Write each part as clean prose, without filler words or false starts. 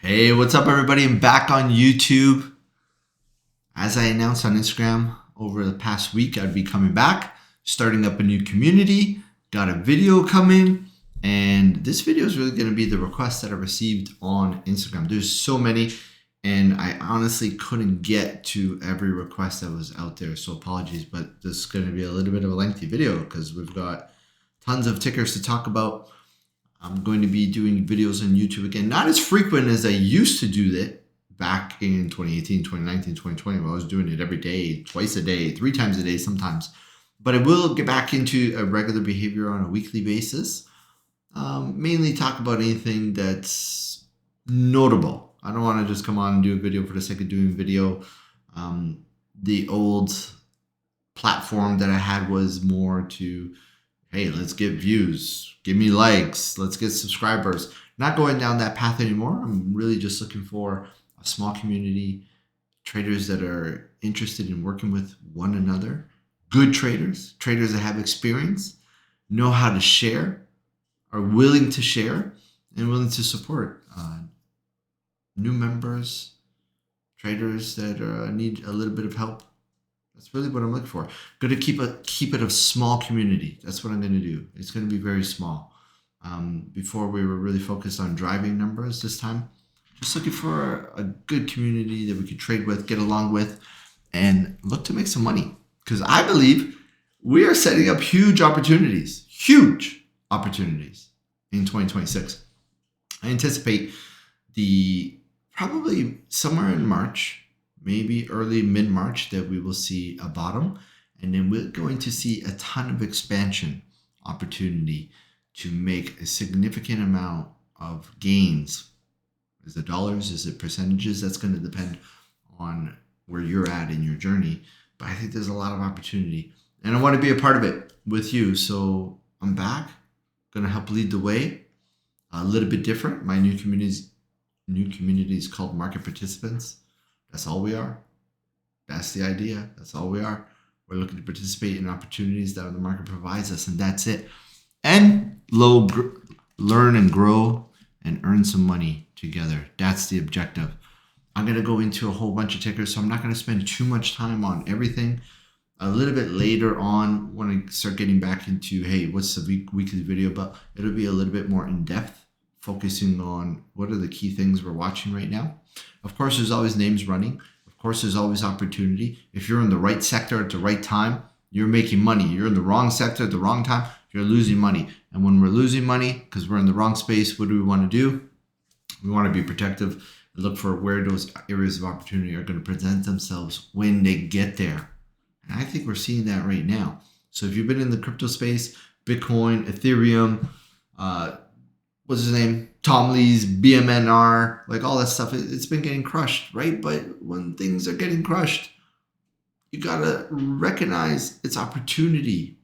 Hey, what's up, everybody? I'm back on YouTube. As I announced on Instagram over the past week, I'd be coming back, starting up a new community, got a video coming, and this video is really going to be the requests that I received on Instagram. There's so many, and I honestly couldn't get to every request that was out there, so apologies, but this is going to be a little bit of a lengthy video because we've got tons of tickers to talk about. I'm going to be doing videos on YouTube again, not as frequent as I used to do that back in 2018, 2019, 2020, where I was doing it every day, twice a day, 3 times a day sometimes. But I will get back into a regular behavior on a weekly basis. Mainly talk about anything that's notable. I don't want to just come on and do a video for the sake of doing a video. The old platform that I had was more to, hey, let's get views, give me likes, let's get subscribers. Not going down that path anymore. I'm really just looking for a small community, traders that are interested in working with one another, good traders, traders that have experience, know how to share, are willing to share, and willing to support new members, traders that need a little bit of help. That's really what I'm looking for. Going to keep it a small community. That's what I'm going to do. It's going to be very small. Before we were really focused on driving numbers this time. Just looking for a good community that we could trade with, get along with, and look to make some money. Because I believe we are setting up huge opportunities in 2026. I anticipate probably somewhere in March, maybe early mid-March, that we will see a bottom, and then we're going to see a ton of expansion opportunity to make a significant amount of gains. Is it dollars? Is it percentages? That's going to depend on where you're at in your journey, but I think there's a lot of opportunity, and I want to be a part of it with you. So I'm back, going to help lead the way. A little bit different. My new community is called Market Participants. That's all we are. That's the idea. That's all we are. We're looking to participate in opportunities that the market provides us, and that's it. And learn and grow and earn some money together. That's the objective. I'm going to go into a whole bunch of tickers, so I'm not going to spend too much time on everything. A little bit later on, when I start getting back into, hey, what's the weekly video about? It'll be a little bit more in-depth, focusing on what are the key things we're watching right now. Of course, there's always names running. Of course, there's always opportunity. If you're in the right sector at the right time, you're making money. You're in the wrong sector at the wrong time, you're losing money. And when we're losing money because we're in the wrong space, what do we want to do? We want to be protective and look for where those areas of opportunity are going to present themselves when they get there. And I think we're seeing that right now. So if you've been in the crypto space, Bitcoin, Ethereum, what's his name? Tom Lee's BMNR, like all that stuff, it's been getting crushed, right? But when things are getting crushed, you gotta recognize its opportunity.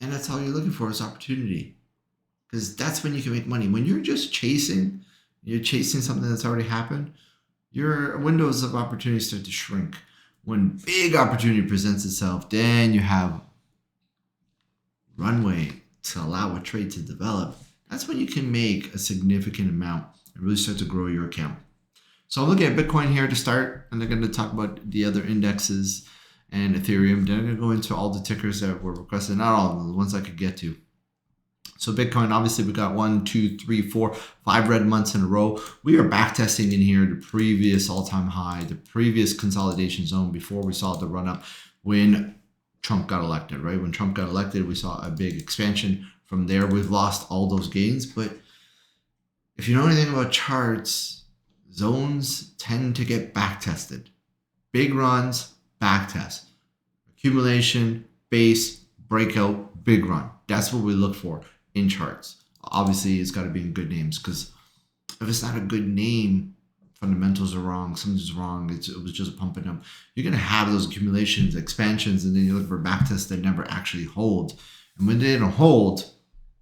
And that's all you're looking for, is opportunity. Because that's when you can make money. When you're just chasing something that's already happened, your windows of opportunity start to shrink. When big opportunity presents itself, then you have runway to allow a trade to develop. That's when you can make a significant amount and really start to grow your account. So I'm looking at Bitcoin here to start, and they're going to talk about the other indexes and Ethereum. Then I'm going to go into all the tickers that were requested, not all of them, the ones I could get to. So Bitcoin, obviously we got 1, 2, 3, 4, 5 red months in a row. We are back testing in here the previous all-time high, the previous consolidation zone before we saw the run up when Trump got elected, right? When Trump got elected, we saw a big expansion. From there, we've lost all those gains. But if you know anything about charts, zones tend to get back tested. Big runs, back test. Accumulation, base, breakout, big run. That's what we look for in charts. Obviously, it's got to be in good names, because if it's not a good name, fundamentals are wrong, something's wrong, it was just pumping up. You're going to have those accumulations, expansions, and then you look for back tests that never actually hold. And when they don't hold,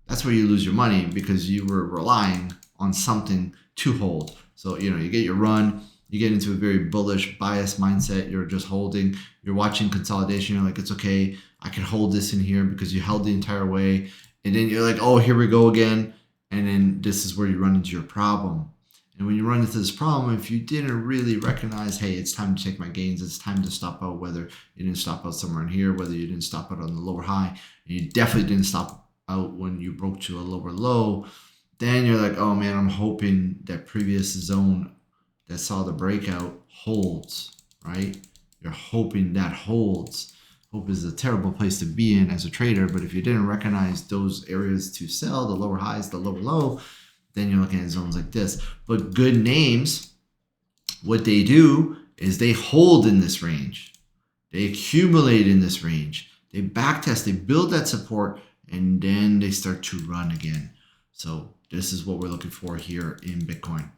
that's where you lose your money, because you were relying on something to hold. So, you get your run, you get into a very bullish bias mindset, you're just holding, you're watching consolidation, you're like, it's okay, I can hold this in here because you held the entire way. And then you're like, oh, here we go again. And then this is where you run into your problem. And when you run into this problem, if you didn't really recognize, hey, it's time to take my gains, it's time to stop out, whether you didn't stop out somewhere in here, whether you didn't stop out on the lower high, and you definitely didn't stop out when you broke to a lower low, then you're like, oh man, I'm hoping that previous zone that saw the breakout holds, right? You're hoping that holds. Hope is a terrible place to be in as a trader, but if you didn't recognize those areas to sell, the lower highs, the lower low, then you're looking at zones like this. But good names, what they do is they hold in this range. They accumulate in this range. They backtest, they build that support, and then they start to run again. So this is what we're looking for here in Bitcoin.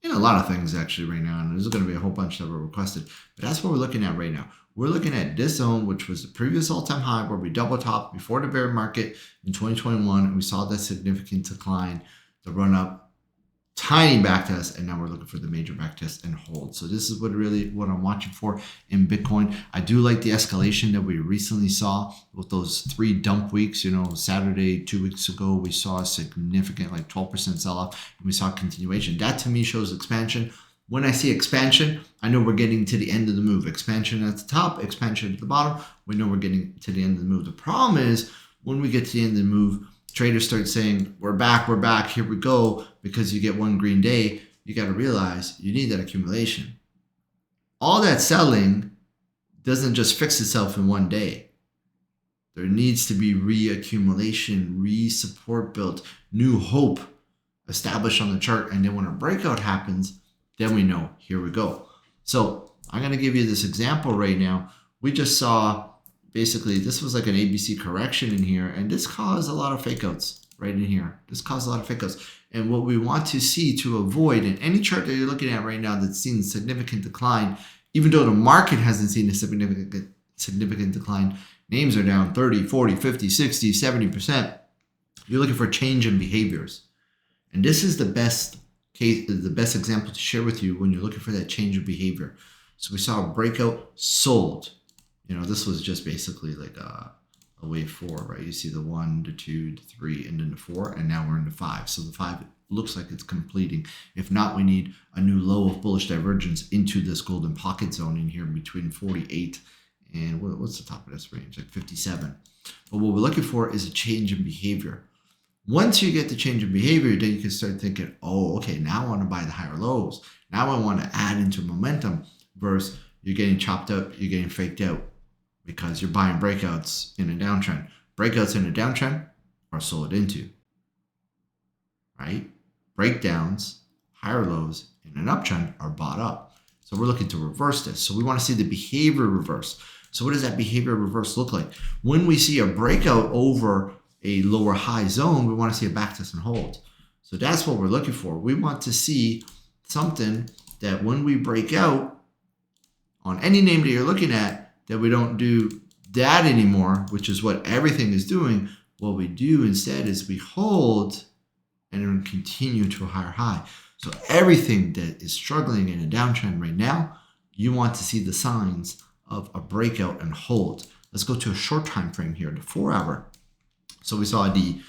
In a lot of things actually right now, and there's going to be a whole bunch that were requested, but that's what we're looking at right now. We're looking at this zone, which was the previous all-time high where we double topped before the bear market in 2021, and we saw that significant decline, the run up, tiny backtest, and now we're looking for the major backtest and hold. So this is what I'm watching for in Bitcoin. I do like the escalation that we recently saw with those 3 dump weeks. Saturday 2 weeks ago, we saw a significant, like 12% sell-off, and we saw continuation. That to me shows expansion. When I see expansion, I know we're getting to the end of the move. Expansion at the top, expansion at the bottom, we know we're getting to the end of the move. The problem is when we get to the end of the move, traders start saying, we're back, here we go, because you get one green day. You got to realize you need that accumulation. All that selling doesn't just fix itself in one day. There needs to be reaccumulation, re-support built, new hope established on the chart. And then when a breakout happens, then we know, here we go. So I'm going to give you this example right now. We just saw, basically, this was like an ABC correction in here, and this caused a lot of fake outs right in here. This caused a lot of fake outs. And what we want to see to avoid in any chart that you're looking at right now that's seen significant decline, even though the market hasn't seen a significant decline, names are down 30, 40, 50, 60, 70%. You're looking for a change in behaviors. And this is the best case, the best example to share with you when you're looking for that change of behavior. So we saw a breakout, sold. This was just basically like a wave 4, right? You see the 1, the 2, the 3, and then the 4, and now we're in the 5. So the 5 looks like it's completing. If not, we need a new low of bullish divergence into this golden pocket zone in here between 48 and what's the top of this range? Like 57. But what we're looking for is a change in behavior. Once you get the change in behavior, then you can start thinking, oh, okay, now I want to buy the higher lows. Now I want to add into momentum versus you're getting chopped up, you're getting faked out because you're buying breakouts in a downtrend. Breakouts in a downtrend are sold into, right? Breakdowns, higher lows in an uptrend are bought up. So we're looking to reverse this. So we want to see the behavior reverse. So what does that behavior reverse look like? When we see a breakout over a lower high zone, we want to see a backtest and hold. So that's what we're looking for. We want to see something that when we break out on any name that you're looking at, that we don't do that anymore, which is what everything is doing. What we do instead is we hold and then continue to a higher high. So everything that is struggling in a downtrend right now, you want to see the signs of a breakout and hold. Let's go to a short time frame here, the 4-hour. So we saw the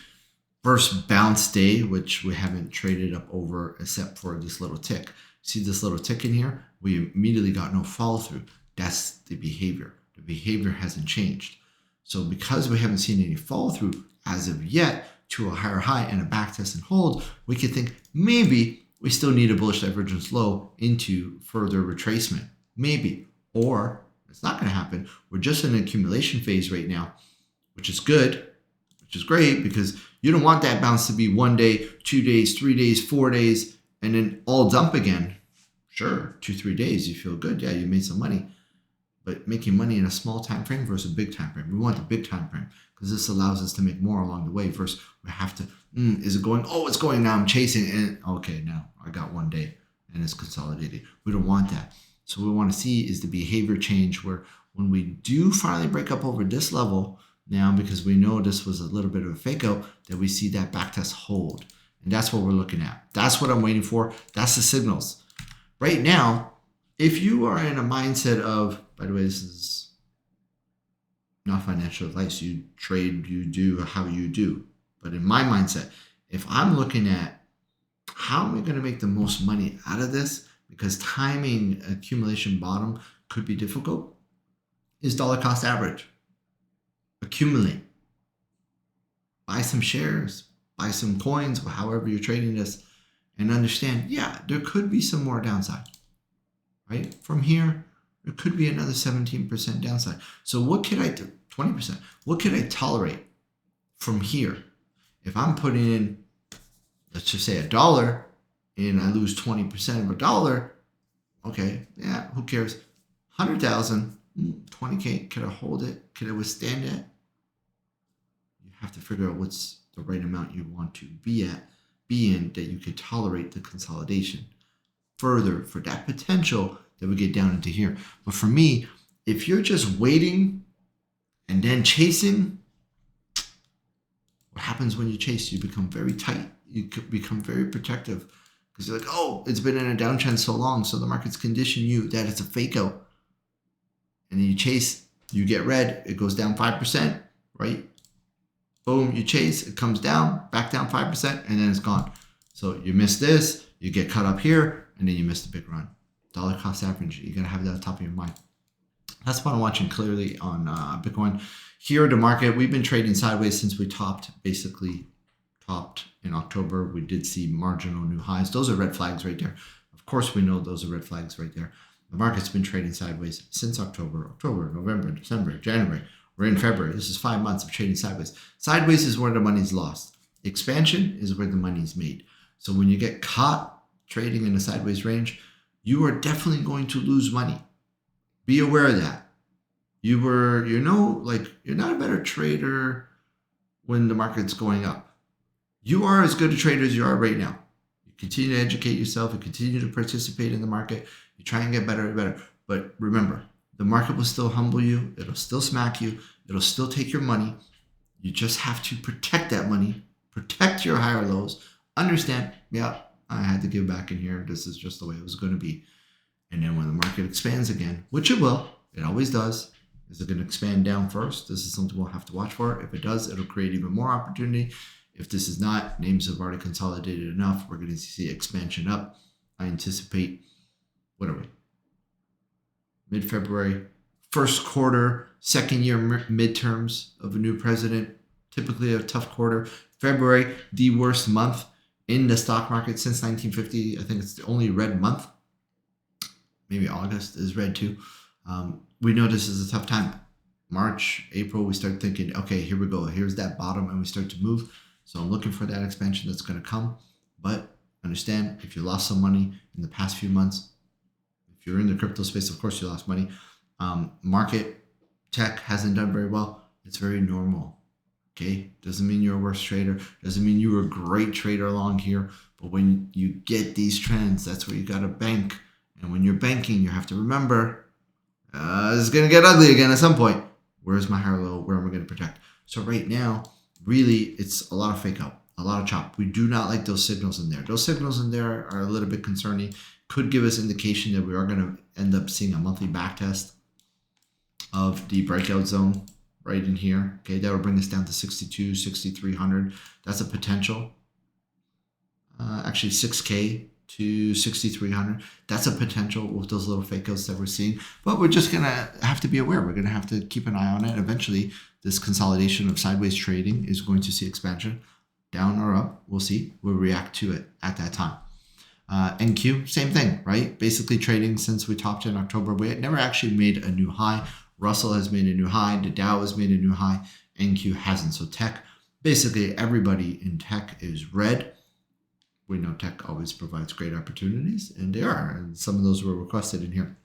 first bounce day, which we haven't traded up over except for this little tick. See this little tick in here? We immediately got no follow through. That's the behavior. The behavior hasn't changed. So because we haven't seen any follow through as of yet to a higher high and a backtest and hold, we could think maybe we still need a bullish divergence low into further retracement. Maybe. Or it's not going to happen. We're just in an accumulation phase right now, which is good, which is great, because you don't want that bounce to be 1 day, 2 days, 3 days, 4 days, and then all dump again. Sure, 2-3 days, you feel good. Yeah, you made some money. But making money in a small time frame versus a big time frame. We want the big time frame because this allows us to make more along the way versus we have to, is it going? Oh, it's going now. I'm chasing. And okay, now I got 1 day and it's consolidated. We don't want that. So what we want to see is the behavior change where when we do finally break up over this level now, because we know this was a little bit of a fake out, that we see that backtest hold. And that's what we're looking at. That's what I'm waiting for. That's the signals. Right now, if you are in a mindset of, by the way, this is not financial advice. You trade, you do how you do. But in my mindset, if I'm looking at how am I going to make the most money out of this? Because timing accumulation bottom could be difficult. Is dollar cost average. Accumulate. Buy some shares, buy some coins, however you're trading this, and understand, yeah, there could be some more downside, right? From here, there could be another 17% downside. So what could I do? 20%. What could I tolerate from here? If I'm putting in, let's just say $1, and I lose 20% of $1, okay, yeah, who cares? 100,000, 20K, could I hold it? Could I withstand it? You have to figure out what's the right amount you want to be in that you could tolerate the consolidation further for that potential that we get down into here. But for me, if you're just waiting and then chasing, what happens when you chase? You become very tight. You become very protective because you're like, oh, it's been in a downtrend so long, so the market's conditioned you that it's a fake out. And then you chase, you get red, it goes down 5%, right? Boom, you chase, it comes down, back down 5%, and then it's gone. So you miss this, you get cut up here, and then you miss the big run. Dollar cost average, you got to have that at the top of your mind. That's what I'm watching clearly on Bitcoin. Here at the market, we've been trading sideways since we basically topped in October. We did see marginal new highs. Those are red flags right there. Of course, we know those are red flags right there. The market's been trading sideways since October, November, December, January. We're in February. This is 5 months of trading sideways. Sideways is where the money's lost. Expansion is where the money's made. So when you get caught trading in a sideways range, you are definitely going to lose money. Be aware of that. You're not a better trader when the market's going up. You are as good a trader as you are right now. You continue to educate yourself. You continue to participate in the market. You try and get better and better. But remember, the market will still humble you. It'll still smack you. It'll still take your money. You just have to protect that money. Protect your higher lows. Understand, yeah, I had to give back in here. This is just the way it was going to be. And then when the market expands again, which it will, it always does. Is it going to expand down first? This is something we'll have to watch for. If it does, it'll create even more opportunity. If this is not, names have already consolidated enough. We're going to see expansion up. I anticipate, what are we? Mid-February, first quarter, second year midterms of a new president, typically a tough quarter. February, the worst month in the stock market since 1950. I think it's the only red month. Maybe August is red too. We know this is a tough time. March, April, we start thinking, okay, here we go. Here's that bottom, and we start to move. So I'm looking for that expansion that's going to come. But understand, if you lost some money in the past few months, if you're in the crypto space, of course you lost money. Market tech hasn't done very well. It's very normal. Okay, doesn't mean you're a worse trader. Doesn't mean you were a great trader along here. But when you get these trends, that's where you got to bank. And when you're banking, you have to remember, it's going to get ugly again at some point. Where's my higher low? Where am I going to protect? So right now, really, it's a lot of fake out, a lot of chop. We do not like those signals in there. Those signals in there are a little bit concerning. Could give us indication that we are going to end up seeing a monthly backtest of the breakout zone right in here. Okay, that will bring us down to 62, 6,300. That's a potential. Actually, 6K to 6,300. That's a potential with those little fake outs that we're seeing. But we're just going to have to be aware. We're going to have to keep an eye on it. Eventually, this consolidation of sideways trading is going to see expansion. Down or up, we'll see. We'll react to it at that time. NQ, same thing, right? Basically trading since we topped in October. We had never actually made a new high. Russell has made a new high. The Dow has made a new high. NQ hasn't. So tech, basically everybody in tech is red. We know tech always provides great opportunities, and they are. And some of those were requested in here.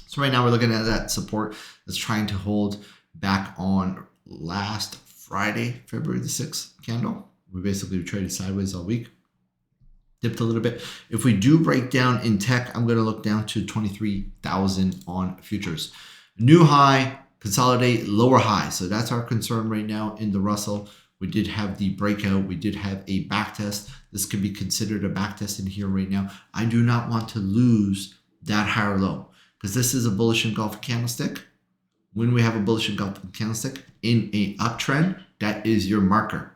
So right now we're looking at that support that's trying to hold back on last Friday, February the 6th candle. We basically traded sideways all week. Dipped a little bit. If we do break down in tech, I'm going to look down to 23,000 on futures. New high, consolidate, lower high. So that's our concern right now in the Russell. We did have the breakout. We did have a back test. This could be considered a back test in here right now. I do not want to lose that higher low because this is a bullish engulfing candlestick. When we have a bullish engulfing candlestick in a uptrend, that is your marker.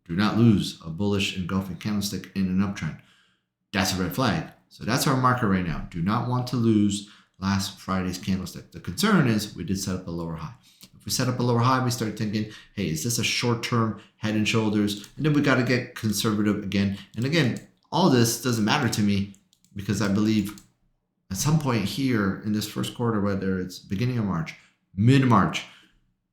Do not lose a bullish engulfing candlestick in an uptrend. that's a red flag. So that's our marker right now. Do not want to lose last Friday's candlestick. The concern is we did set up a lower high. If we set up a lower high, we start thinking, hey, is this a short-term head and shoulders? And then we got to get conservative again. And again, all this doesn't matter to me because I believe at some point here in this first quarter, whether it's beginning of March, mid-March,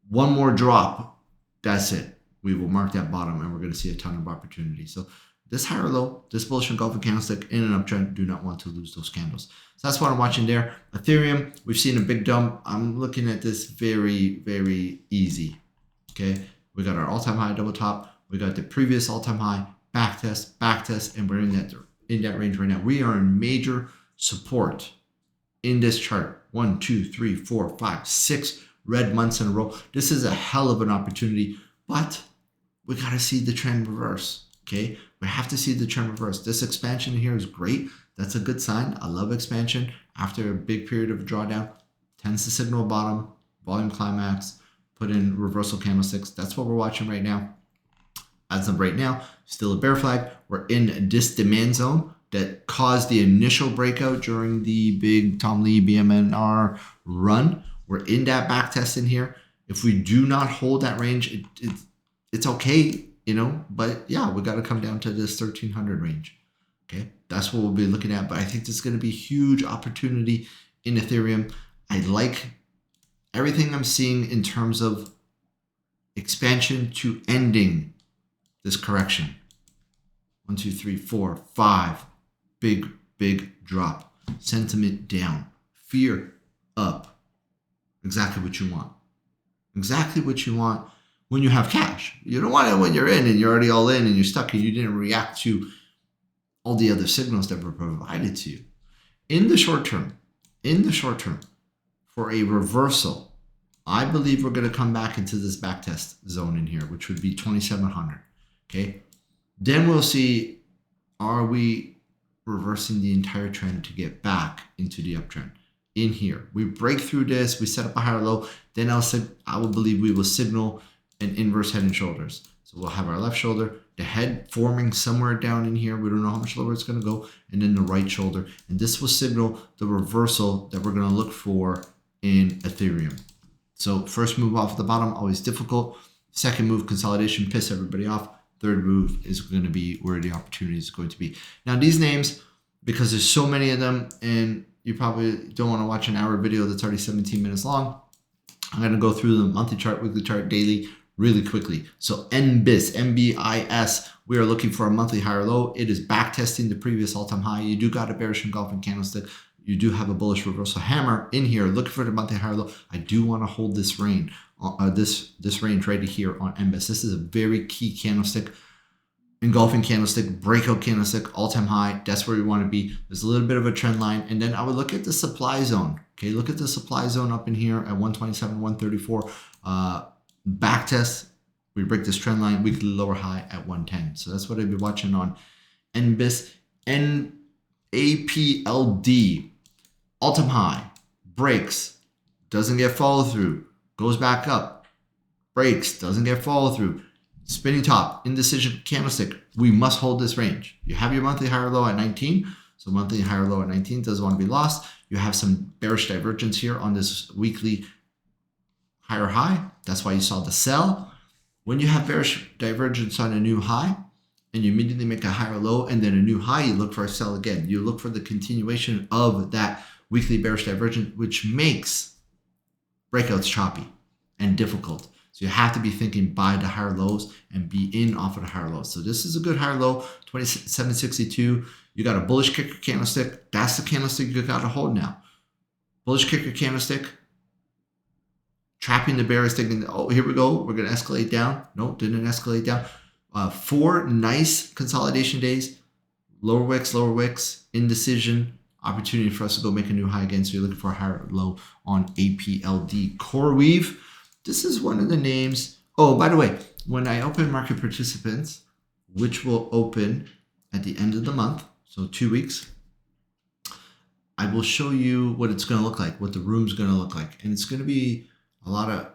one more drop, that's it. We will mark that bottom and we're going to see a ton of opportunity. So this higher low, this bullish engulfing candlestick in an uptrend, do not want to lose those candles. So that's what I'm watching there. Ethereum, we've seen a big dump. I'm looking at this very, very easy. Okay, we got our all-time high double top. We got the previous all-time high, back test, and we're in that range right now. We are in major support in this chart. 1, 2, 3, 4, 5, 6 red months in a row. This is a hell of an opportunity, but we got to see the trend reverse. Okay, we have to see the trend reverse. This expansion here is great. That's a good sign. I love expansion. After a big period of drawdown, tends to signal a bottom, volume climax, put in reversal candlesticks. That's what we're watching right now. As of right now, still a bear flag. We're in this demand zone that caused the initial breakout during the big Tom Lee BMNR run. We're in that back test in here. If we do not hold that range, it's okay, you know, but yeah, we got to come down to this 1300 range. Okay, that's what we'll be looking at. But I think this is going to be a huge opportunity in Ethereum. I like everything I'm seeing in terms of expansion to ending this correction. 1, 2, 3, 4, 5. Big drop. Sentiment down. Fear up. Exactly what you want. Exactly what you want when you have cash. You don't want it when you're in and you're already all in and you're stuck and you didn't react to all the other signals that were provided to you. In the short term, for a reversal, I believe we're going to come back into this backtest zone in here, which would be 2,700. Okay. Then we'll see, are we reversing the entire trend to get back into the uptrend? In here, we break through this, we set up a higher low, then I will believe we will signal an inverse head and shoulders. So we'll have our left shoulder, the head forming somewhere down in here. We don't know how much lower it's going to go. And then the right shoulder. And this will signal the reversal that we're going to look for in Ethereum. So first move off the bottom, always difficult. Second move, consolidation, piss everybody off. Third move is going to be where the opportunity is going to be. Now these names, because there's so many of them and you probably don't want to watch an hour video that's already 17 minutes long, I'm going to go through the monthly chart, weekly chart, daily, really quickly. So NBIS, MBIS, we are looking for a monthly higher low. It is back testing the previous all-time high. You do got a bearish engulfing candlestick. You do have a bullish reversal hammer in here, looking for the monthly higher low. I do want to hold this range, this range right here on NBIS. This is a very key candlestick. Engulfing candlestick, breakout candlestick, all-time high. That's where we want to be. There's a little bit of a trend line. And then I would look at the supply zone. Okay, look at the supply zone up in here at 127, 134. Back test, we break this trend line, weekly lower high at 110. So that's what I'd be watching on NBIS. NAPLD, all-time high, breaks, doesn't get follow through, goes back up, breaks, doesn't get follow through. Spinning top, indecision candlestick. We must hold this range. You have your monthly higher low at 19. So monthly higher low at 19 doesn't want to be lost. You have some bearish divergence here on this weekly higher high. That's why you saw the sell. When you have bearish divergence on a new high and you immediately make a higher low and then a new high, you look for a sell again. You look for the continuation of that weekly bearish divergence, which makes breakouts choppy and difficult. So you have to be thinking buy the higher lows and be in off of the higher lows. So this is a good higher low, 2762. You got a bullish kicker candlestick. That's the candlestick you got to hold now. Bullish kicker candlestick. Trapping the bear is thinking, oh, here we go. We're going to escalate down. Nope, didn't escalate down. 4 nice consolidation days. Lower wicks, indecision. Opportunity for us to go make a new high again. So you're looking for a higher low on APLD. CoreWeave. This is one of the names. Oh, by the way, when I open market participants, which will open at the end of the month, so 2 weeks, I will show you what it's going to look like, what the room's going to look like. And it's going to be a lot of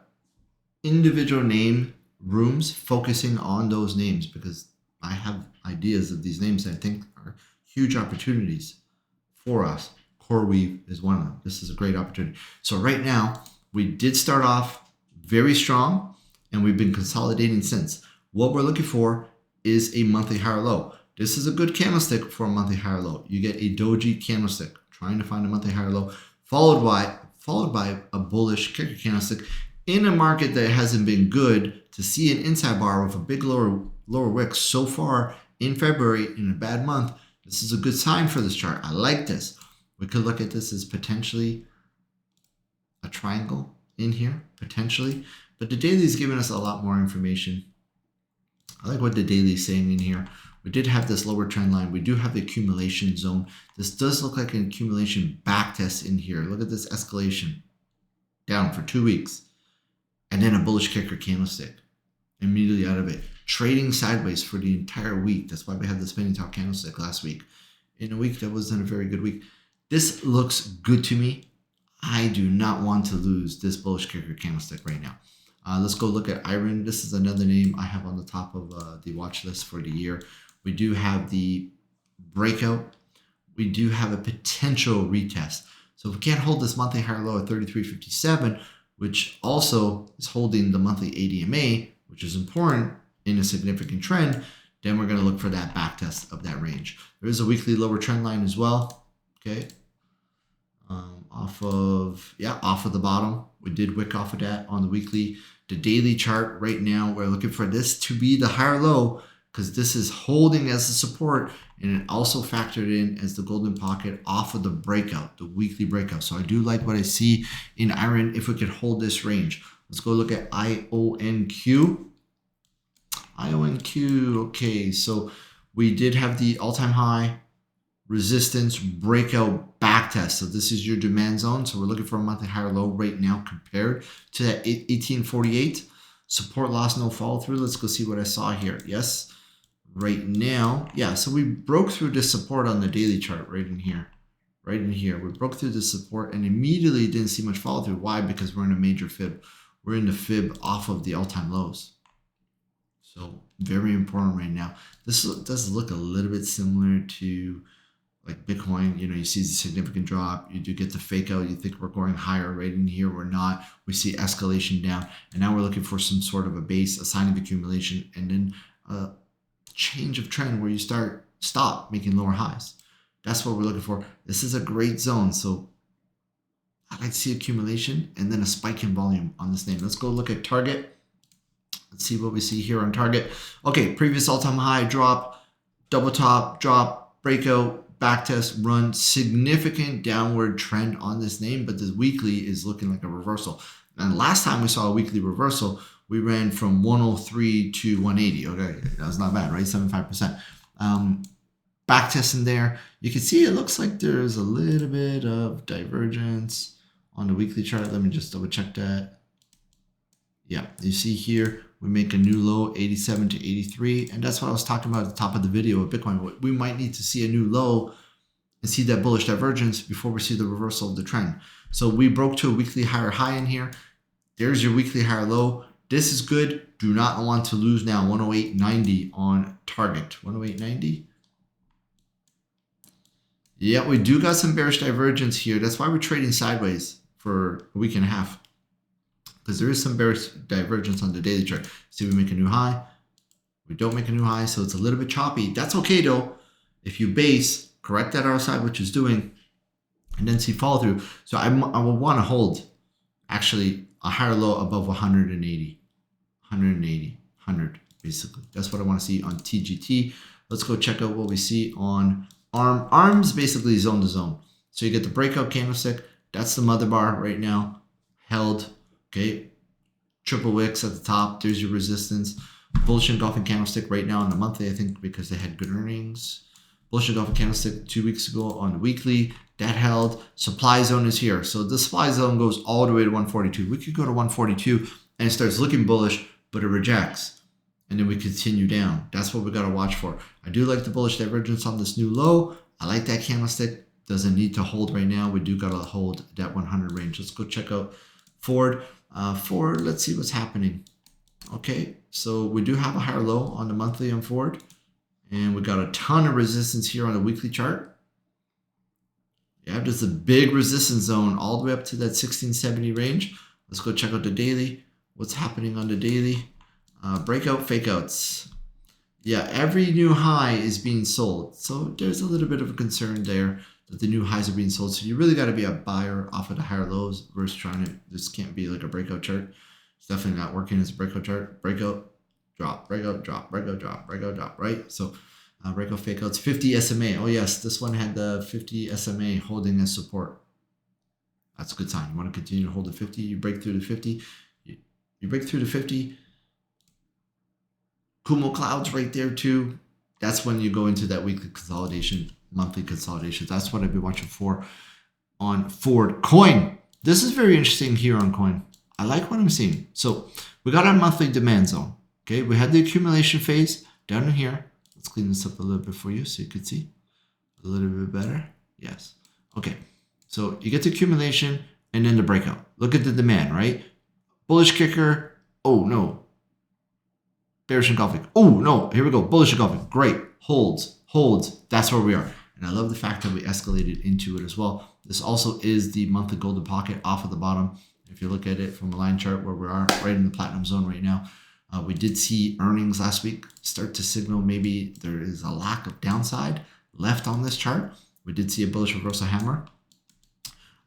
individual name rooms focusing on those names because I have ideas of these names that I think are huge opportunities for us. CoreWeave is one of them. This is a great opportunity. So right now, we did start off very strong, and we've been consolidating since. What we're looking for is a monthly higher low. This is a good candlestick for a monthly higher low. You get a doji candlestick, trying to find a monthly higher low, followed by a bullish kicker candlestick in a market that hasn't been good. To see an inside bar with a big lower wick so far in February in a bad month, this is a good sign for this chart. I like this. We could look at this as potentially a triangle in here, potentially. But the daily is giving us a lot more information. I like what the daily is saying in here. We did have this lower trend line. We do have the accumulation zone. This does look like an accumulation back test in here. Look at this escalation down for 2 weeks. And then a bullish kicker candlestick immediately out of it. Trading sideways for the entire week. That's why we had the spinning top candlestick last week. In a week that wasn't a very good week. This looks good to me. I do not want to lose this bullish kicker candlestick right now. Let's go look at iron. This is another name I have on the top of the watch list for the year. We do have the breakout. We do have a potential retest. So if we can't hold this monthly higher low at 33.57, which also is holding the monthly ADMA, which is important in a significant trend, then we're going to look for that back test of that range. There is a weekly lower trend line as well. Okay. Off of the bottom. We did wick off of that on the weekly. The daily chart right now, we're looking for this to be the higher low because this is holding as a support, and it also factored in as the golden pocket off of the breakout, the weekly breakout. So I do like what I see in iron if we could hold this range. Let's go look at IONQ. Okay, so we did have the all-time high resistance breakout back test. So this is your demand zone. So we're looking for a monthly higher low right now compared to that 1848. Support loss, no follow through. Let's go see what I saw here. Yes, right now. Yeah, so we broke through this support on the daily chart right in here. Right in here. We broke through the support and immediately didn't see much follow through. Why? Because we're in a major fib. We're in the fib off of the all-time lows. So very important right now. This does look a little bit similar to like Bitcoin. You know, you see the significant drop. You do get the fake out. You think we're going higher right in here. We're not. We see escalation down. And now we're looking for some sort of a base, a sign of accumulation, and then a change of trend where you stop making lower highs. That's what we're looking for. This is a great zone. So I'd like to see accumulation and then a spike in volume on this name. Let's go look at Target. Let's see what we see here on Target. Okay, previous all-time high drop, double top, drop, breakout, back test, run, significant downward trend on this name, but this weekly is looking like a reversal. And last time we saw a weekly reversal, we ran from 103 to 180. Okay, that was not bad, right? 75%. Back test in there. You can see it looks like there's a little bit of divergence on the weekly chart. Let me just double check that. Yeah, you see here, we make a new low, 87 to 83. And that's what I was talking about at the top of the video with Bitcoin. We might need to see a new low and see that bullish divergence before we see the reversal of the trend. So we broke to a weekly higher high in here. There's your weekly higher low. This is good. Do not want to lose now. 108.90 on Target. 108.90. Yeah, we do got some bearish divergence here. That's why we're trading sideways for a week and a half. Because there is some bearish divergence on the daily chart. See, we make a new high. We don't make a new high, so it's a little bit choppy. That's okay, though. If you base, correct that RSI, which is doing, and then see follow through. So I will want to hold, actually, a higher low above 180. 100, basically. That's what I want to see on TGT. Let's go check out what we see on ARM. ARM's basically zone to zone. So you get the breakout candlestick. That's the mother bar right now. Held. Okay, triple wicks at the top. There's your resistance. Bullish engulfing candlestick right now on the monthly, I think, because they had good earnings. Bullish engulfing candlestick 2 weeks ago on the weekly. That held. Supply zone is here. So the supply zone goes all the way to 142. We could go to 142 and it starts looking bullish, but it rejects. And then we continue down. That's what we got to watch for. I do like the bullish divergence on this new low. I like that candlestick. Doesn't need to hold right now. We do got to hold that 100 range. Let's go check out Ford. Ford, let's see what's happening. Okay, so we do have a higher low on the monthly on Ford, And we got a ton of resistance here on the weekly chart. Yeah, just a big resistance zone all the way up to that 1670 range. Let's go check out the daily. What's happening on the daily? Breakout fakeouts. Yeah, every new high is being sold. So there's a little bit of a concern there that the new highs are being sold. So you really got to be a buyer off of the higher lows versus trying to, this can't be like a breakout chart. It's definitely not working as a breakout chart. Breakout, drop, breakout, drop, breakout, drop, breakout, drop, right? So breakout fakeouts, 50 SMA. Oh yes, this one had the 50 SMA holding as support. That's a good sign. You want to continue to hold the 50. You break through the 50. You break through the 50. Kumo clouds right there too. That's when you go into that weekly consolidation, monthly consolidation. That's what I've been watching for on Ford Coin. This is very interesting here on Coin. I like what I'm seeing. So we got our monthly demand zone. Okay, we had the accumulation phase down in here. Let's clean this up a little bit for you so you could see a little bit better. Yes. Okay. So you get to accumulation and then the breakout. Look at the demand, right? Bullish kicker. Oh no. Bearish engulfing. Oh no. Here we go. Bullish engulfing. Great. Holds. Holds. That's where we are. And I love the fact that we escalated into it as well. This also is the monthly golden pocket off of the bottom. If you look at it from a line chart where we are right in the platinum zone right now. We did see earnings last week start to signal maybe there is a lack of downside left on this chart. We did see a bullish reversal hammer.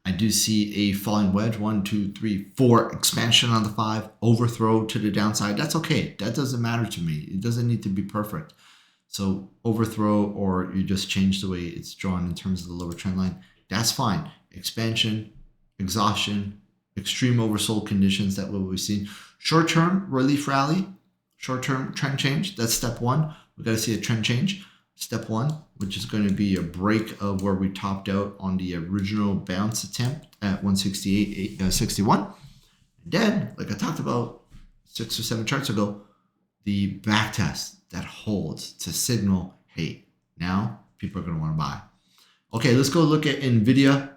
I do see a falling wedge, 1, 2, 3, 4, expansion on the 5, overthrow to the downside. That's okay. That doesn't matter to me. It doesn't need to be perfect. So overthrow, or you just change the way it's drawn in terms of the lower trend line. That's fine. Expansion, exhaustion, extreme oversold conditions, that what we've seen. Short-term relief rally, short-term trend change. That's step one. We got to see a trend change. Step one, which is going to be a break of where we topped out on the original bounce attempt at 168.61. And then, like I talked about 6 or 7 charts ago, the back test that holds to signal, hey, now people are going to want to buy. Okay, let's go look at NVIDIA.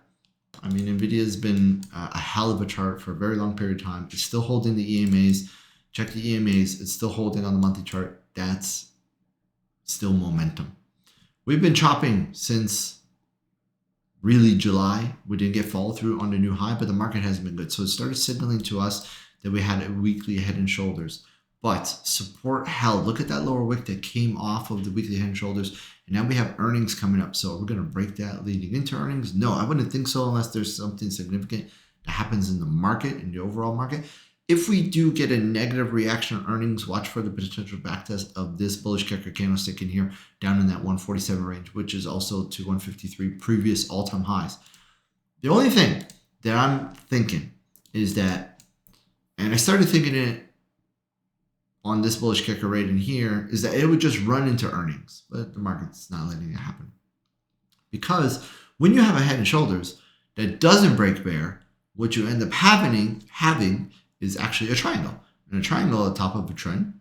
I mean, NVIDIA has been a hell of a chart for a very long period of time. It's still holding the EMAs. Check the EMAs. It's still holding on the monthly chart. That's still momentum. We've been chopping since really July. We didn't get follow through on the new high, but the market hasn't been good. So it started signaling to us that we had a weekly head and shoulders. But support held. Look at that lower wick that came off of the weekly head and shoulders. And now we have earnings coming up. So we're going to break that leading into earnings? No, I wouldn't think so unless there's something significant that happens in the market, in the overall market. If we do get a negative reaction on earnings, watch for the potential backtest of this bullish kicker candlestick in here down in that 147 range, which is also to 153 previous all-time highs. The only thing that I'm thinking is that, and I started thinking it on this bullish kicker right in here, is that it would just run into earnings, but the market's not letting it happen. Because when you have a head and shoulders that doesn't break bear, what you end up having is actually a triangle. And a triangle at the top of a trend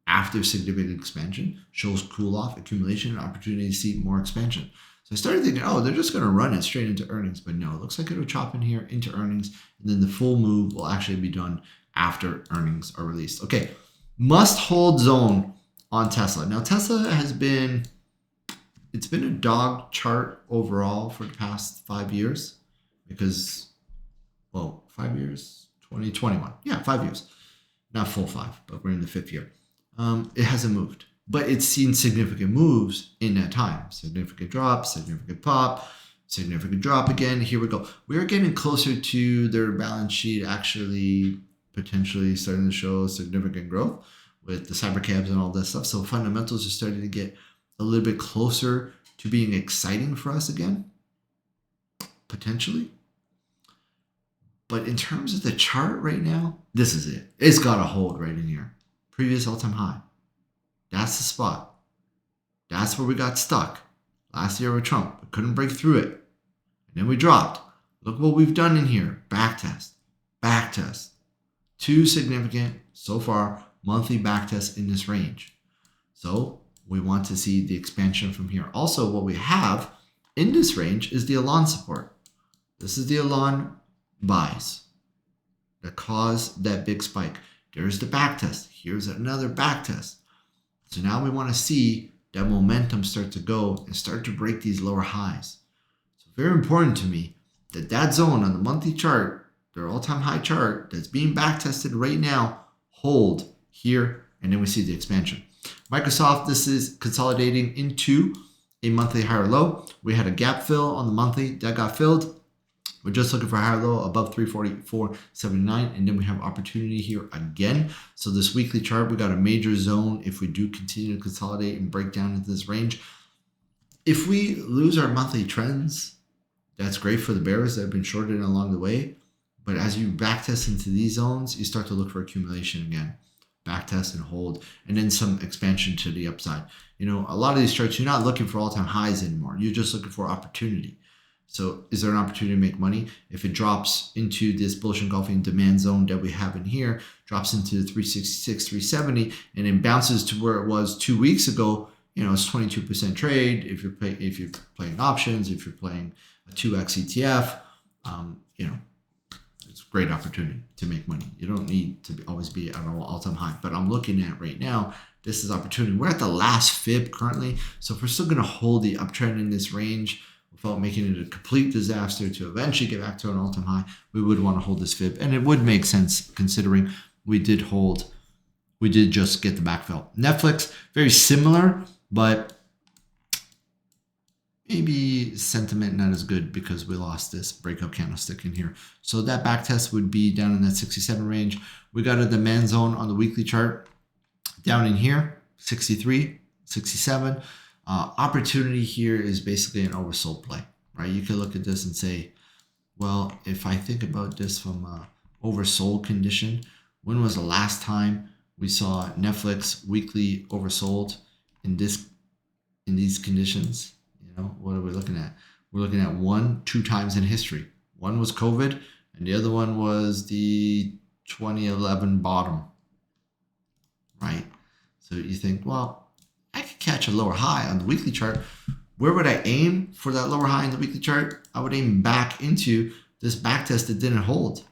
after significant expansion shows cool off, accumulation, and opportunity to see more expansion. So I started thinking, oh, they're just going to run it straight into earnings. But no, it looks like it'll chop in here into earnings. And then the full move will actually be done after earnings are released. Okay, must hold zone on Tesla. Now, Tesla has been, it's been a dog chart overall for the past 5 years because, well, 5 years, 2021. Yeah, 5 years. Not full 5, but we're in the 5th year. It hasn't moved, but it's seen significant moves in that time. Significant drop, significant pop, significant drop again. Here we go. We are getting closer to their balance sheet actually potentially starting to show significant growth with the cyber cabs and all that stuff. So fundamentals are starting to get a little bit closer to being exciting for us again, potentially. But in terms of the chart right now, this is it. It's got a hold right in here. Previous all-time high. That's the spot. That's where we got stuck last year with Trump. We couldn't break through it. And then we dropped. Look what we've done in here. Back test. Back test. 2 significant, so far, monthly back tests in this range. So we want to see the expansion from here. Also, what we have in this range is the Elan support. This is the Elan buys that caused that big spike. There's the back test. Here's another back test. So now we want to see that momentum start to go and start to break these lower highs. So very important to me that that zone on the monthly chart, their all-time high chart that's being back tested right now, hold here, and then we see the expansion. Microsoft, this is consolidating into a monthly higher low. We had a gap fill on the monthly that got filled. We're just looking for a higher low above 344.79, and then we have opportunity here again. So this weekly chart, we got a major zone if we do continue to consolidate and break down into this range. If we lose our monthly trends, that's great for the bears that have been shorted along the way. But as you backtest into these zones, you start to look for accumulation again. Backtest and hold, and then some expansion to the upside. You know, a lot of these charts, you're not looking for all-time highs anymore. You're just looking for opportunity. So is there an opportunity to make money? If it drops into this bullish engulfing demand zone that we have in here, drops into the 366, 370, and then bounces to where it was 2 weeks ago, you know, it's 22% trade. If you're playing options, if you're playing a 2x ETF, you know, it's a great opportunity to make money. You don't need to always be at an all-time high. But I'm looking at right now, this is opportunity. We're at the last fib currently. So if we're still going to hold the uptrend in this range without making it a complete disaster to eventually get back to an all-time high, we would want to hold this fib. And it would make sense considering we did just get the backfill. Netflix, very similar, but maybe sentiment not as good because we lost this breakout candlestick in here. So that back test would be down in that 67 range. We got a demand zone on the weekly chart down in here, 63, 67. Opportunity here is basically an oversold play, right? You could look at this and say, well, if I think about this from a oversold condition, when was the last time we saw Netflix weekly oversold in these conditions? You know, what are we looking at? We're looking at 2 times in history. One was COVID, and the other one was the 2011 bottom, right? So you think, well, I could catch a lower high on the weekly chart. Where would I aim for that lower high in the weekly chart? I would aim back into this back test that didn't hold.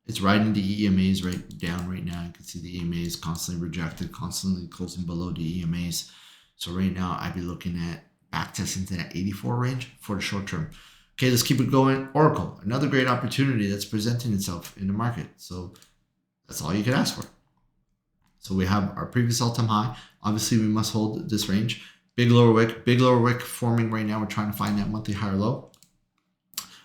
It's riding the EMAs right down right now. You can see the EMAs constantly rejected, constantly closing below the EMAs. So right now I'd be looking at back testing to that 84 range for the short term. Okay, let's keep it going. Oracle, another great opportunity that's presenting itself in the market. So that's all you could ask for. So we have our previous all-time high. Obviously, we must hold this range. Big lower wick forming right now. We're trying to find that monthly higher low.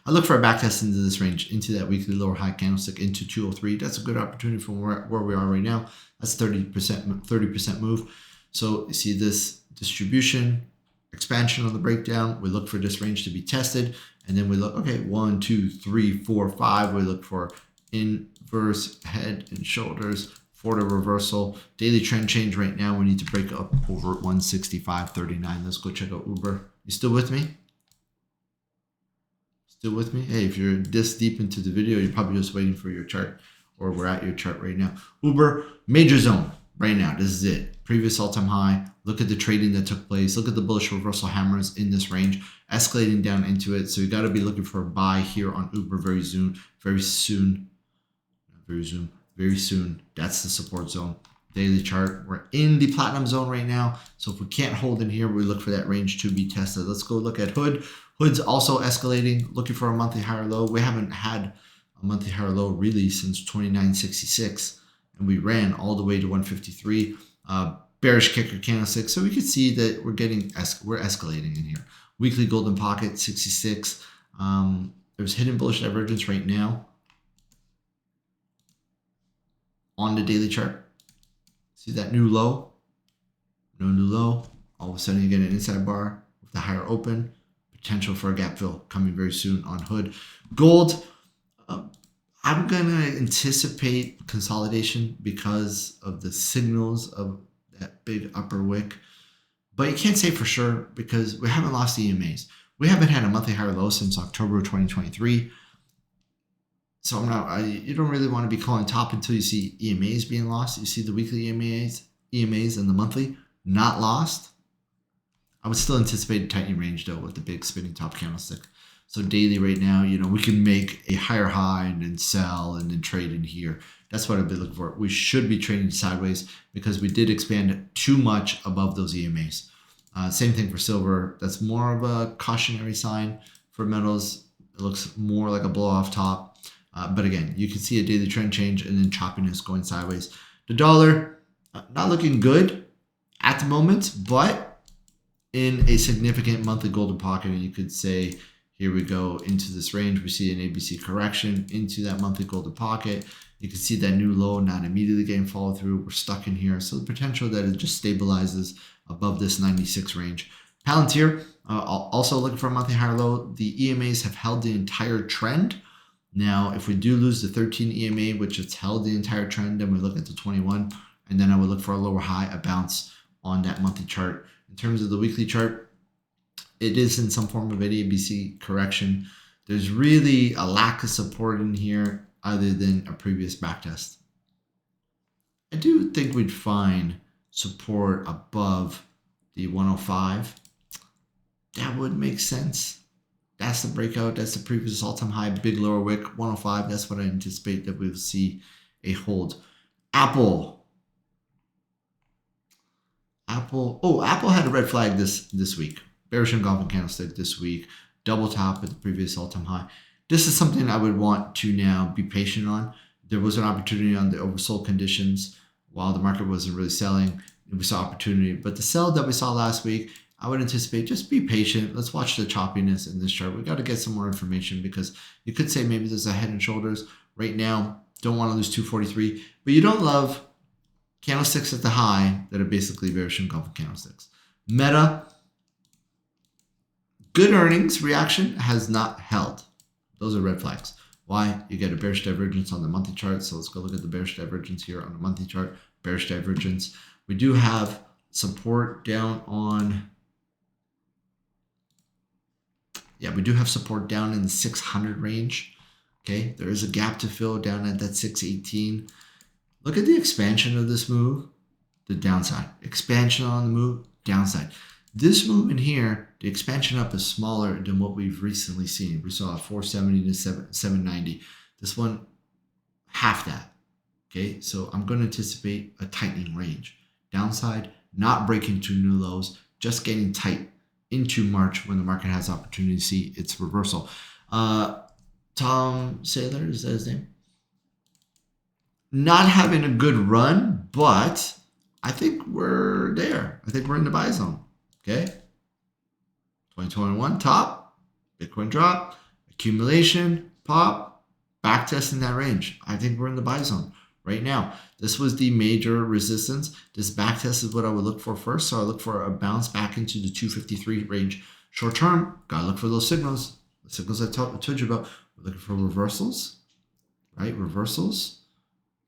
I look for a backtest into this range, into that weekly lower high candlestick, into 203. That's a good opportunity from where we are right now. That's 30% move. So you see this distribution, expansion on the breakdown. We look for this range to be tested. And then we look, okay, 1, 2, 3, 4, 5. We look for inverse head and shoulders for the reversal. Daily trend change right now. We need to break up over 165.39. Let's go check out Uber. You still with me? Still with me? Hey, if you're this deep into the video, you're probably just waiting for your chart, or we're at your chart right now. Uber, major zone right now. This is it. Previous all-time high. Look at the trading that took place. Look at the bullish reversal hammers in this range, escalating down into it. So you got to be looking for a buy here on Uber very soon. That's the support zone. Daily chart. We're in the platinum zone right now. So if we can't hold in here, we look for that range to be tested. Let's go look at Hood. Hood's also escalating, looking for a monthly higher low. We haven't had a monthly higher low really since 29.66, and we ran all the way to 153. Bearish kicker candlestick. So we can see that we're escalating in here. Weekly golden pocket 66. There's hidden bullish divergence right now on the daily chart. See that new low? No new low. All of a sudden you get an inside bar with the higher open. Potential for a gap fill coming very soon on Hood. Gold, I'm going to anticipate consolidation because of the signals of that big upper wick. But you can't say for sure because we haven't lost the EMAs. We haven't had a monthly higher low since October 2023. So you don't really want to be calling top until you see EMAs being lost. You see the weekly EMAs and the monthly not lost. I would still anticipate a tightening range though with the big spinning top candlestick. So daily right now, we can make a higher high and then sell and then trade in here. That's what I've been looking for. We should be trading sideways because we did expand too much above those EMAs. Same thing for silver. That's more of a cautionary sign for metals. It looks more like a blow off top. But again, you can see a daily trend change and then choppiness going sideways. The dollar, not looking good at the moment, but in a significant monthly golden pocket. And you could say, here we go into this range. We see an ABC correction into that monthly golden pocket. You can see that new low not immediately getting followed through. We're stuck in here. So the potential that it just stabilizes above this 96 range. Palantir, also looking for a monthly higher low. The EMAs have held the entire trend. Now, if we do lose the 13 EMA, which has held the entire trend, then we look at the 21, and then I would look for a lower high, a bounce on that monthly chart. In terms of the weekly chart, it is in some form of an ABC correction. There's really a lack of support in here other than a previous backtest. I do think we'd find support above the 105. That would make sense. That's the breakout. That's the previous all-time high, big lower wick, 105. That's what I anticipate that we'll see a hold. Apple. Apple had a red flag this week. Bearish engulfing candlestick this week. Double top at the previous all-time high. This is something I would want to now be patient on. There was an opportunity on the oversold conditions while the market wasn't really selling. We saw opportunity, but the sell that we saw last week, I would anticipate just be patient. Let's watch the choppiness in this chart. We got to get some more information because you could say maybe there's a head and shoulders right now. Don't want to lose 243, but you don't love candlesticks at the high that are basically bearish engulfing candlesticks. Meta, good earnings reaction has not held. Those are red flags. Why? You get a bearish divergence on the monthly chart. So let's go look at the bearish divergence here on the monthly chart. Bearish divergence. We do have support down on, we do have support down in the 600 range. Okay, there is a gap to fill down at that 618. Look at the expansion of this move, the downside. Expansion on the move, downside. This move in here, the expansion up is smaller than what we've recently seen. We saw a 470 to 790. This one, half that. Okay, so I'm going to anticipate a tightening range. Downside, not breaking to new lows, just getting tight into March when the market has opportunity to see its reversal. Tom Saylor, is that his name? Not having a good run, but I think we're there. I think we're in the buy zone. Okay. 2021 top, Bitcoin drop, accumulation, pop, back testing that range. I think we're in the buy zone right now. This was the major resistance. This back test is what I would look for first. So I look for a bounce back into the 253 range. Short term, gotta look for those signals. The signals I told you about. We're looking for reversals, right? Reversals,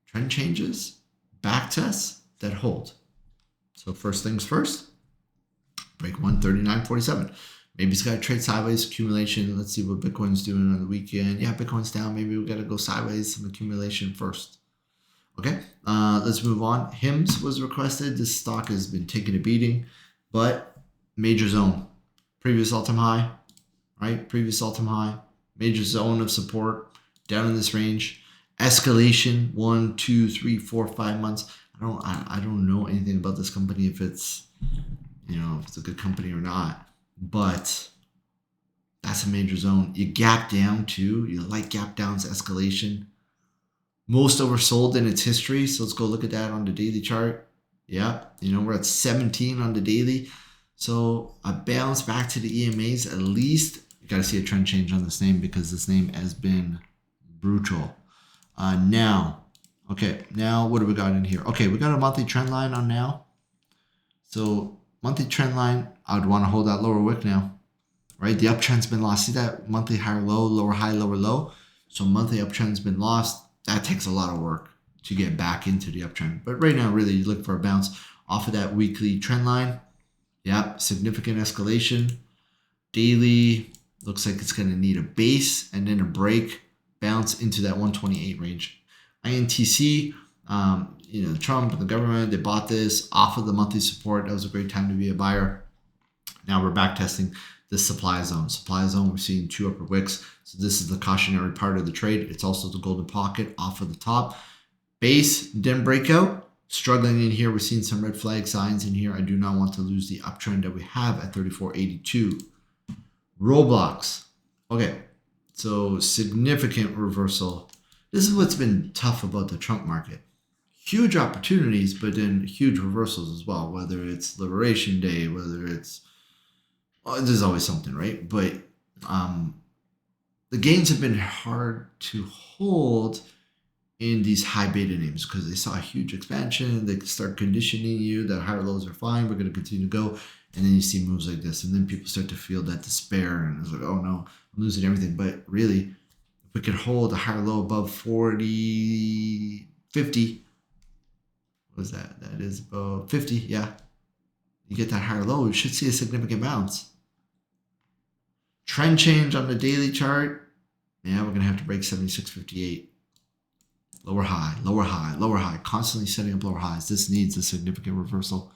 trend changes, back tests that hold. So first things first, break 139.47. Maybe it's got to trade sideways, accumulation. Let's see what Bitcoin's doing on the weekend. Yeah, Bitcoin's down. Maybe we got to go sideways, some accumulation first. Okay, let's move on. HIMS was requested. This stock has been taking a beating, but major zone. Previous all-time high, right? Previous all-time high. Major zone of support down in this range. Escalation 1, 2, 3, 4, 5 months. I don't know anything about this company if it's if it's a good company or not, but that's a major zone. You gap down too. You like gap downs, escalation. Most oversold in its history. So let's go look at that on the daily chart. Yeah, we're at 17 on the daily. So a bounce back to the EMAs at least. You got to see a trend change on this name because this name has been brutal. Now what do we got in here? Okay, we got a monthly trend line on now. So monthly trend line, I would want to hold that lower wick now, right? The uptrend's been lost. See that monthly higher low, lower high, lower low? So monthly uptrend's been lost. That takes a lot of work to get back into the uptrend. But right now, really, you look for a bounce off of that weekly trend line. Yep, significant escalation. Daily, looks like it's going to need a base and then a break, bounce into that 128 range. INTC, Trump and the government, they bought this off of the monthly support. That was a great time to be a buyer. Now we're back testing this supply zone. Supply zone, we're seeing 2 upper wicks. So this is the cautionary part of the trade. It's also the golden pocket off of the top. Base, then breakout. Struggling in here. We're seeing some red flag signs in here. I do not want to lose the uptrend that we have at 34.82. Roblox. Okay, so significant reversal. This is what's been tough about the Trump market. Huge opportunities, but then huge reversals as well, whether it's Liberation Day, whether it's, well, there's always something, right? But the gains have been hard to hold in these high beta names because they saw a huge expansion. They start conditioning you that higher lows are fine. We're going to continue to go. And then you see moves like this. And then people start to feel that despair. And it's like, oh no, I'm losing everything. But really, if we could hold a higher low above 40, 50, what is that? That is about 50, yeah. You get that higher low, you should see a significant bounce. Trend change on the daily chart. Yeah, we're going to have to break 76.58. Lower high, lower high, lower high. Constantly setting up lower highs. This needs a significant reversal.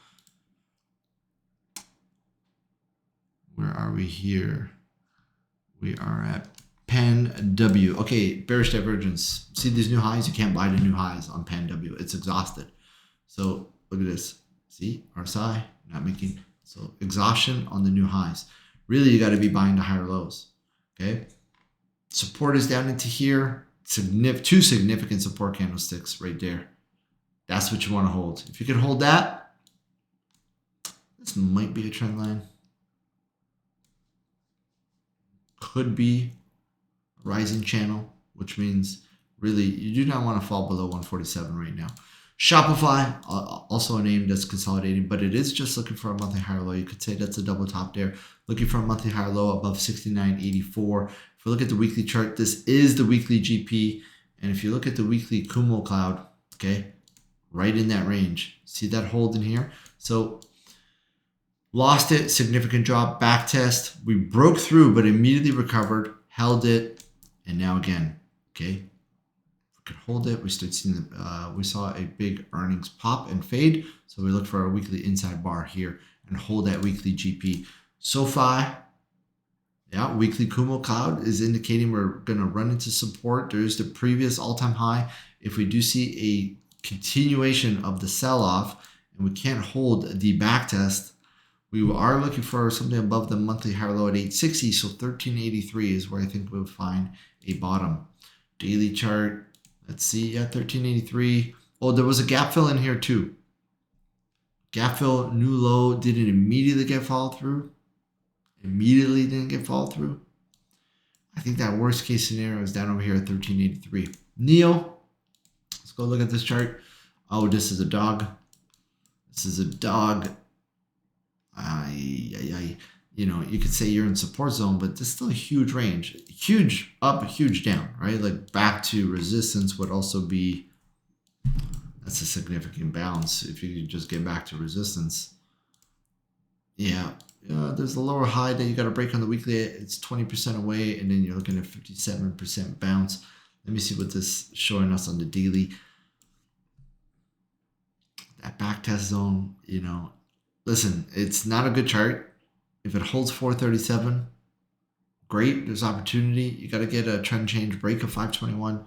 Where are we here? We are at Pan W. Okay, bearish divergence. See these new highs? You can't buy the new highs on Pan W. It's exhausted. So look at this. See, RSI not making. So exhaustion on the new highs. Really, you got to be buying the higher lows. Okay. Support is down into here. Two significant support candlesticks right there. That's what you want to hold. If you can hold that, this might be a trend line. Could be a rising channel, which means really you do not want to fall below 147 right now. Shopify, also a name that's consolidating, but it is just looking for a monthly higher low. You could say that's a double top there. Looking for a monthly higher low above 69.84. If we look at the weekly chart, this is the weekly GP. And if you look at the weekly Kumo cloud, okay, right in that range. See that hold in here? So lost it, significant drop, back test. We broke through, but immediately recovered, held it, and now again, okay. Could hold it. We start seeing we saw a big earnings pop and fade. So we look for a weekly inside bar here and hold that weekly GP. SoFi, yeah, weekly Kumo cloud is indicating we're going to run into support. There's the previous all-time high. If we do see a continuation of the sell-off and we can't hold the back test, we are looking for something above the monthly higher low at 860. So 1383 is where I think we'll find a bottom. Daily chart. Let's see, yeah, 1383. Oh, there was a gap fill in here too. Gap fill, new low, didn't immediately get followed through. Immediately didn't get followed through. I think that worst case scenario is down over here at 1383. NEO, let's go look at this chart. Oh, this is a dog. This is a dog. You know, you could say you're in support zone, but there's still a huge range. Huge up, huge down, right? Like back to resistance would also be, that's a significant bounce if you just get back to resistance. Yeah, there's the lower high that you got to break on the weekly. It's 20% away, and then you're looking at 57% bounce. Let me see what this is showing us on the daily. That back test zone, you know, listen, it's not a good chart. If it holds 437, great. There's opportunity. You got to get a trend change break of 521.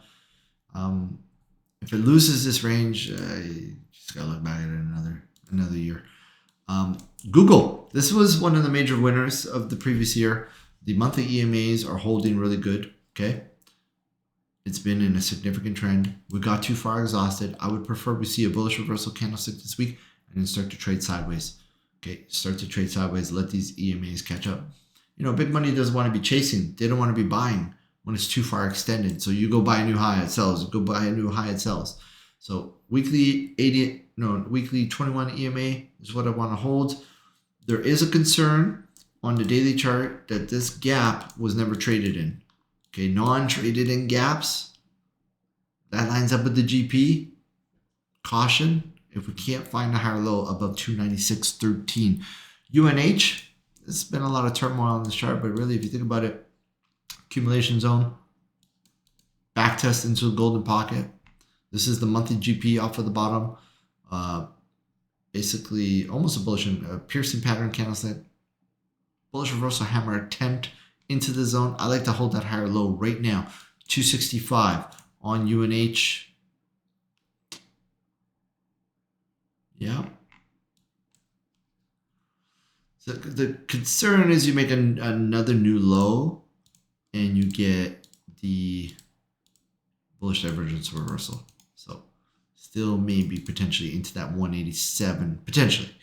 If it loses this range, you just got to look back at it another year. Google. This was one of the major winners of the previous year. The monthly EMAs are holding really good. Okay. It's been in a significant trend. We got too far exhausted. I would prefer we see a bullish reversal candlestick this week and then start to trade sideways. Okay, start to trade sideways, let these EMAs catch up. You know, big money doesn't want to be chasing. They don't want to be buying when it's too far extended. So you go buy a new high, it sells. You go buy a new high, it sells. So weekly 21 EMA is what I want to hold. There is a concern on the daily chart that this gap was never traded in. Okay, non-traded in gaps. That lines up with the GP. Caution. If we can't find a higher low above 296.13. UNH, there's been a lot of turmoil on this chart, but really, if you think about it, accumulation zone, back test into a golden pocket. This is the monthly GP off of the bottom. Basically, almost a bullish piercing pattern candlestick. Bullish reversal hammer attempt into the zone. I like to hold that higher low right now. 265 on UNH. Yeah. So the concern is you make another new low and you get the bullish divergence reversal. So still maybe potentially into that 187, potentially.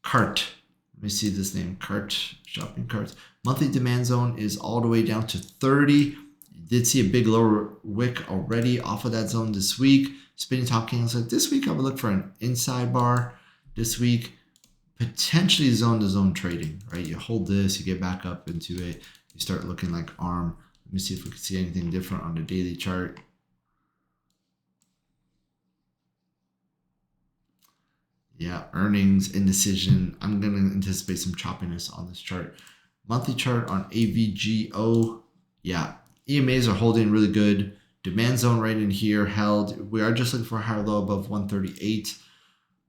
Cart. Let me see this name. Cart, shopping carts. Monthly demand zone is all the way down to 30. You did see a big lower wick already off of that zone this week. Spinning top candles. This week I would look for an inside bar. This week, potentially zone to zone trading, right? You hold this, you get back up into it, you start looking like ARM. Let me see if we can see anything different on the daily chart. Yeah, earnings, indecision. I'm going to anticipate some choppiness on this chart. Monthly chart on AVGO. Yeah, EMAs are holding really good. Demand zone right in here held. We are just looking for a higher low above 138.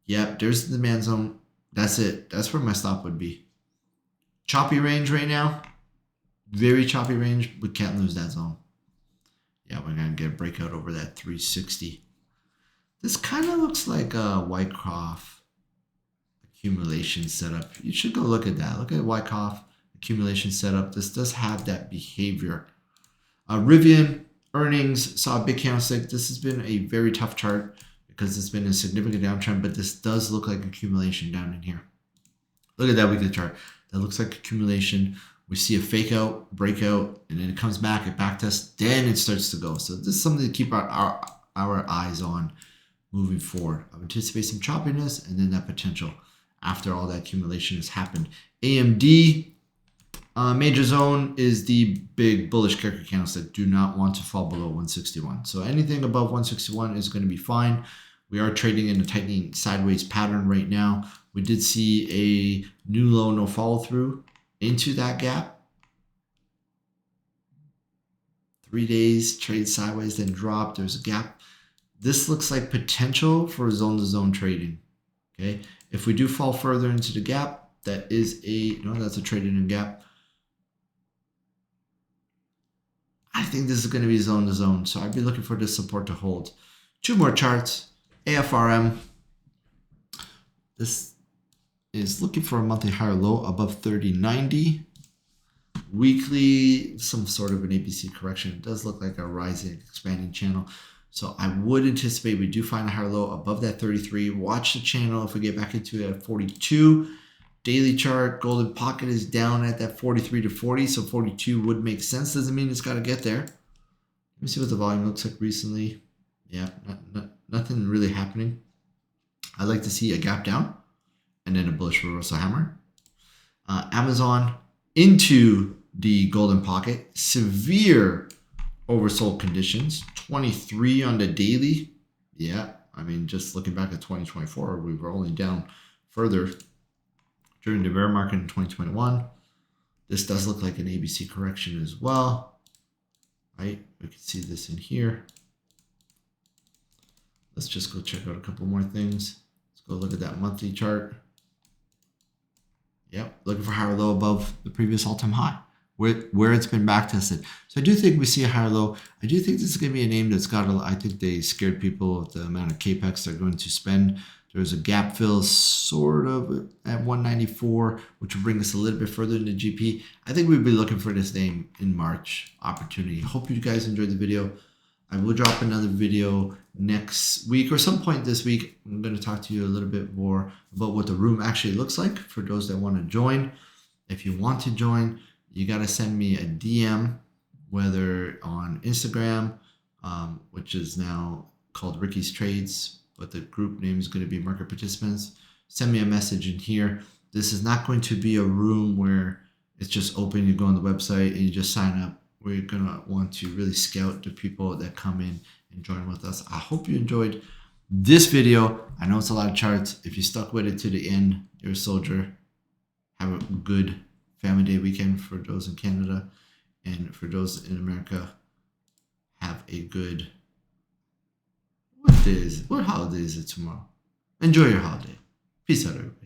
Yep, there's the demand zone. That's it. That's where my stop would be. Choppy range right now. Very choppy range. We can't lose that zone. Yeah, we're going to get a breakout over that 360. This kind of looks like a Wyckoff accumulation setup. You should go look at that. Look at Wyckoff accumulation setup. This does have that behavior. Rivian earnings saw a big candlestick. This has been a very tough chart because it's been a significant downtrend, but this does look like accumulation down in here. Look at that weekly chart. That looks like accumulation. We see a fake out, breakout, and then it comes back, it back tests, then it starts to go. So this is something to keep our eyes on moving forward. I anticipate some choppiness and then that potential after all that accumulation has happened. AMD major zone is the big bullish character candles that do not want to fall below 161. So anything above 161 is going to be fine. We are trading in a tightening sideways pattern right now. We did see a new low, no follow through into that gap. 3 days, trade sideways, then dropped. There's a gap. This looks like potential for zone to zone trading. Okay. If we do fall further into the gap, that is that's a trading in gap. I think this is going to be zone to zone. So I'd be looking for this support to hold. 2 more charts. AFRM. This is looking for a monthly higher low above 30.90. Weekly, some sort of an ABC correction. It does look like a rising, expanding channel. So I would anticipate we do find a higher low above that 33. Watch the channel if we get back into it at 42. Daily chart, golden pocket is down at that 43 to 40. So 42 would make sense. Doesn't mean it's got to get there. Let me see what the volume looks like recently. Yeah, nothing really happening. I'd like to see a gap down and then a bullish reversal hammer. Amazon into the golden pocket. Severe oversold conditions. 23 on the daily. Yeah, I mean, just looking back at 2024, we were only down further during the bear market in 2021. This does look like an ABC correction as well. Right? We can see this in here. Let's just go check out a couple more things. Let's go look at that monthly chart. Yep, looking for higher low above the previous all-time high, where it's been back tested. So I do think we see a higher low. I do think this is going to be a name that's got I think they scared people with the amount of capex they're going to spend. There's a gap fill sort of at 194, which will bring us a little bit further into GP. I think we'd be looking for this name in March opportunity. Hope you guys enjoyed the video. I will drop another video next week or some point this week. I'm going to talk to you a little bit more about what the room actually looks like for those that want to join. If you want to join, you got to send me a DM, whether on Instagram, which is now called Ricky's Trades, but the group name is going to be Market Participants. Send me a message in here. This is not going to be a room where it's just open. You go on the website and you just sign up. We're going to want to really scout the people that come in and join with us. I hope you enjoyed this video. I know it's a lot of charts. If you stuck with it to the end, you're a soldier. Have a good Family Day weekend for those in Canada. And for those in America, have a good... What holiday is it tomorrow? Enjoy your holiday. Peace out, everybody.